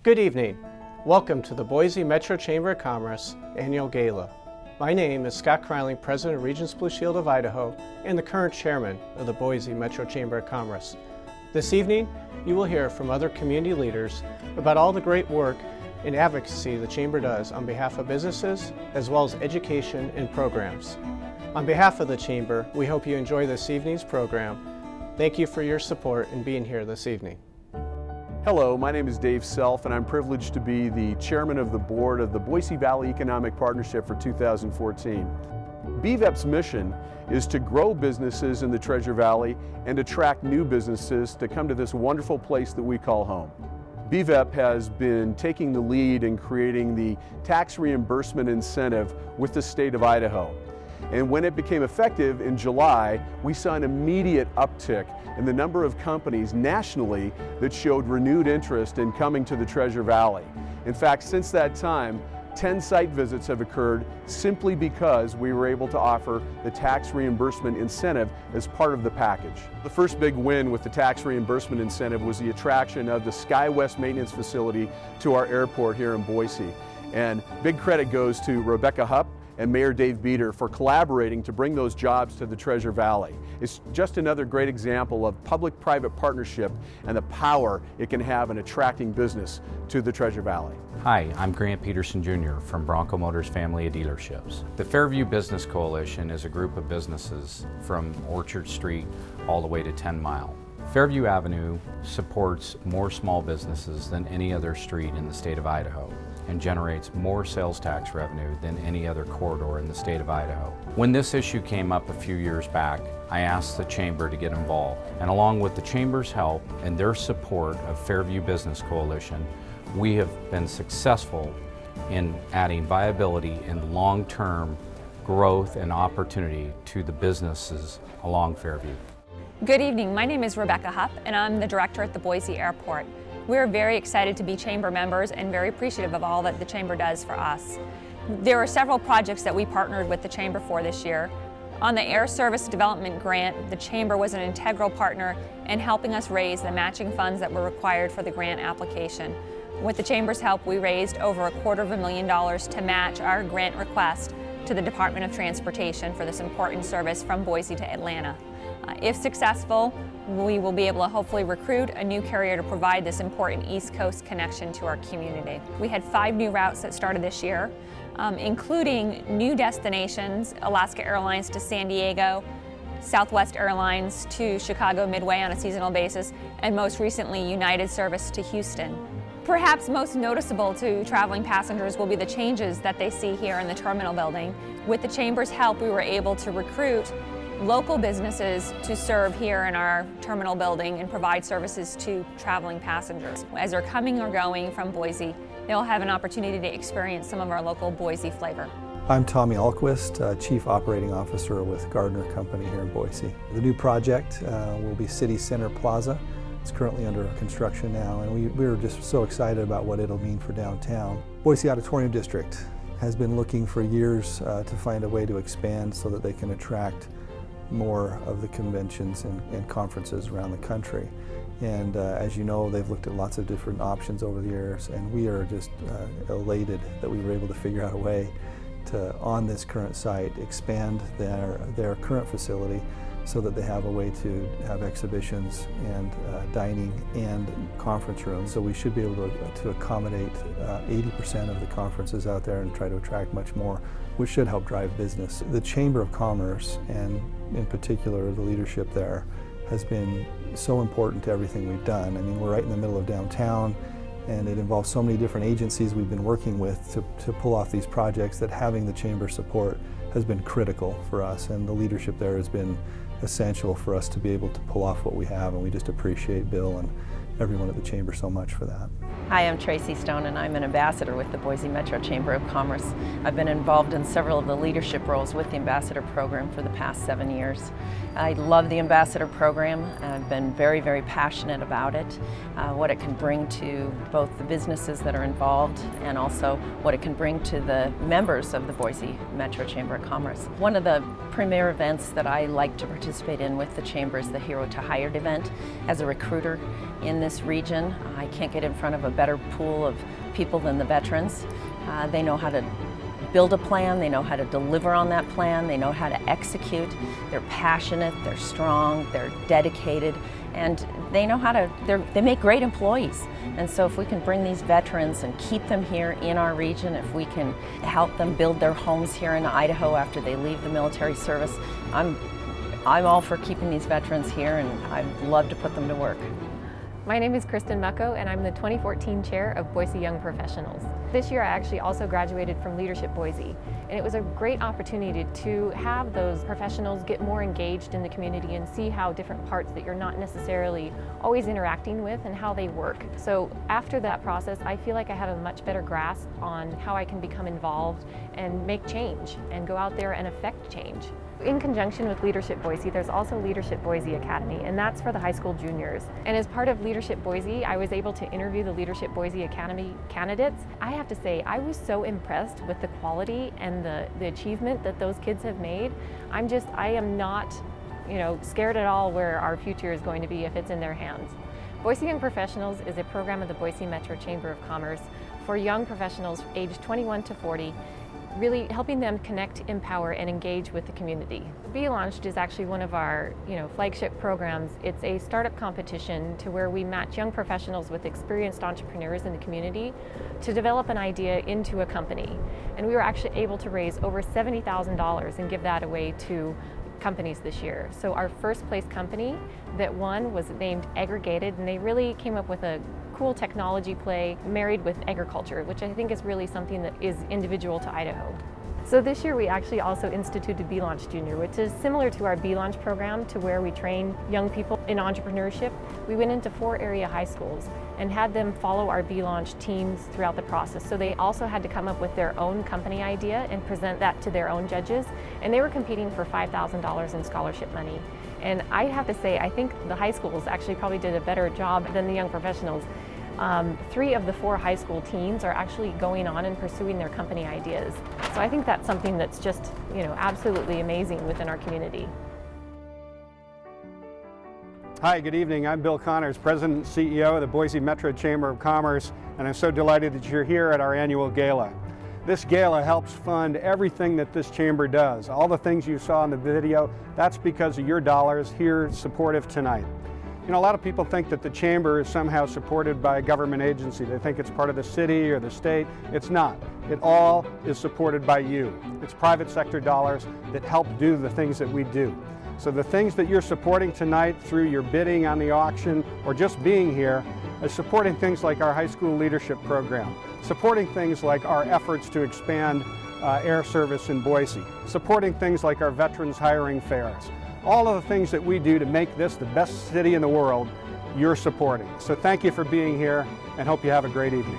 Good evening. Welcome to the Boise Metro Chamber of Commerce Annual Gala. My name is Scott KREILING, President of Regence BlueShield of Idaho and the current Chairman of the Boise Metro Chamber of Commerce. This evening, you will hear from other community leaders about all the great work and advocacy the Chamber does on behalf of businesses as well as education and programs. On behalf of the Chamber, we hope you enjoy this evening's program. Thank you for your support in being here this evening. Hello, my name is Dave Self and I'm privileged to be the Chairman of the Board of the Boise Valley Economic Partnership for 2014. BVEP's mission is to grow businesses in the Treasure Valley and attract new businesses to come to this wonderful place that we call home. BVEP has been taking the lead in creating the tax reimbursement incentive with the state of Idaho. And when it became effective in July, we saw an immediate uptick in the number of companies nationally that showed renewed interest in coming to the Treasure Valley. In fact, since that time, 10 site visits have occurred simply because we were able to offer the tax reimbursement incentive as part of the package. The first big win with the tax reimbursement incentive was the attraction of the SkyWest maintenance facility to our airport here in Boise. And big credit goes to Rebecca HUPPO and Mayor Dave Beater for collaborating to bring those jobs to the Treasure Valley. It's just another great example of public-private partnership and the power it can have in attracting business to the Treasure Valley. Hi, I'm Grant Peterson Jr. from Bronco Motors Family of Dealerships. The Fairview Business Coalition is a group of businesses from Orchard Street all the way to 10 Mile. Fairview Avenue supports more small businesses than any other street in the state of Idaho and generates more sales tax revenue than any other corridor in the state of Idaho. When this issue came up a few years back, I asked the Chamber to get involved. And along with the Chamber's help and their support of Fairview Business Coalition, we have been successful in adding viability and long-term growth and opportunity to the businesses along Fairview. Good evening, my name is Rebecca HUPPO and I'm the Director at the Boise Airport. We're very excited to be Chamber members and very appreciative of all that the Chamber does for us. There are several projects that we partnered with the Chamber for this year. On the Air Service Development Grant, the Chamber was an integral partner in helping us raise the matching funds that were required for the grant application. With the Chamber's help, we raised over $250,000 to match our grant request to the Department of Transportation for this important service from Boise to Atlanta. If successful, we will be able to hopefully recruit a new carrier to provide this important East Coast connection to our community. We had 5 new routes that started this year, including new destinations, Alaska Airlines to San Diego, Southwest Airlines to Chicago Midway on a seasonal basis, and most recently United Service to Houston. Perhaps most noticeable to traveling passengers will be the changes that they see here in the terminal building. With the Chamber's help, we were able to recruit local businesses to serve here in our terminal building and provide services to traveling passengers. As they're coming or going from Boise, they'll have an opportunity to experience some of our local Boise flavor. I'm Tommy AHLQUIST, Chief Operating Officer with Gardner Company here in Boise. The new project will be City Center Plaza. It's currently under construction now, and we're just so excited about what it'll mean for downtown. Boise Auditorium District has been looking for years to find a way to expand so that they can attract more of the conventions and conferences around the country. And as you know, they've looked at lots of different options over the years, and we are just elated that we were able to figure out a way to, on this current site, expand their current facility so that they have a way to have exhibitions and dining and conference rooms. So we should be able to accommodate 80% of the conferences out there and try to attract much more, which should help drive business. The Chamber of Commerce, and in particular the leadership there, has been so important to everything we've done. I mean, we're right in the middle of downtown, and it involves so many different agencies we've been working with to pull off these projects that having the Chamber support has been critical for us, and the leadership there has been essential for us to be able to pull off what we have, and we just appreciate Bill and everyone at the Chamber so much for that. Hi, I'm TRACEY Stone and I'm an ambassador with the Boise Metro Chamber of Commerce. I've been involved in several of the leadership roles with the ambassador program for the past 7 years. I love the ambassador program. I've been very, very passionate about it, what it can bring to both the businesses that are involved and also what it can bring to the members of the Boise Metro Chamber of Commerce. One of the premier events that I like to participate in with the Chamber is the Hero to Hired event. As a recruiter in this region, I can't get in front of a better better pool of people than the veterans. They know how to build a plan, they know how to deliver on that plan, they know how to execute. They're passionate, they're strong, they're dedicated, and they know how to, they make great employees. And so if we can bring these veterans and keep them here in our region, if we can help them build their homes here in Idaho after they leave the military service, I'm all for keeping these veterans here, and I'd love to put them to work. My name is KRISTEN, and I'm the 2014 chair of Boise Young Professionals. This year I actually also graduated from Leadership Boise, and it was a great opportunity to have those professionals get more engaged in the community and see how different parts that you're not necessarily always interacting with and how they work. So after that process, I feel like I have a much better grasp on how I can become involved and make change and go out there and affect change. In conjunction with Leadership Boise, there's also Leadership Boise Academy, and that's for the high school juniors. And as part of Leadership Boise, I was able to interview the Leadership Boise Academy candidates. I have to say, I was so impressed with the quality and the achievement that those kids have made. I am not, scared at all where our future is going to be if it's in their hands. Boise Young Professionals is a program of the Boise Metro Chamber of Commerce for young professionals aged 21 to 40, really helping them connect, empower, and engage with the community. Be Launched is actually one of our flagship programs. It's a startup competition to where we match young professionals with experienced entrepreneurs in the community to develop an idea into a company. And we were actually able to raise over $70,000 and give that away to companies this year. So our first place company that won was named Aggregated, and they really came up with a cool technology play married with agriculture, which I think is really something that is individual to Idaho. So this year we actually also instituted Be Launched Junior, which is similar to our Be Launched program, to where we train young people in entrepreneurship. We went into 4 area high schools and had them follow our Be Launched teams throughout the process. So they also had to come up with their own company idea and present that to their own judges, and they were competing for $5,000 in scholarship money. And I have to say, I think the high schools actually probably did a better job than the young professionals. 3 of the 4 high school teams are actually going on and pursuing their company ideas. So I think that's something that's just, absolutely amazing within our community. Hi, good evening. I'm Bill Connors, President and CEO of the Boise Metro Chamber of Commerce, and I'm so delighted that you're here at our annual gala. This gala helps fund everything that this chamber does. All the things you saw in the video, that's because of your dollars here supportive tonight. A lot of people think that the chamber is somehow supported by a government agency. They think it's part of the city or the state. It's not. It all is supported by you. It's private sector dollars that help do the things that we do. So the things that you're supporting tonight through your bidding on the auction or just being here is supporting things like our high school leadership program, supporting things like our efforts to expand air service in Boise, supporting things like our veterans hiring fairs. All of the things that we do to make this the best city in the world, you're supporting. So thank you for being here, and hope you have a great evening.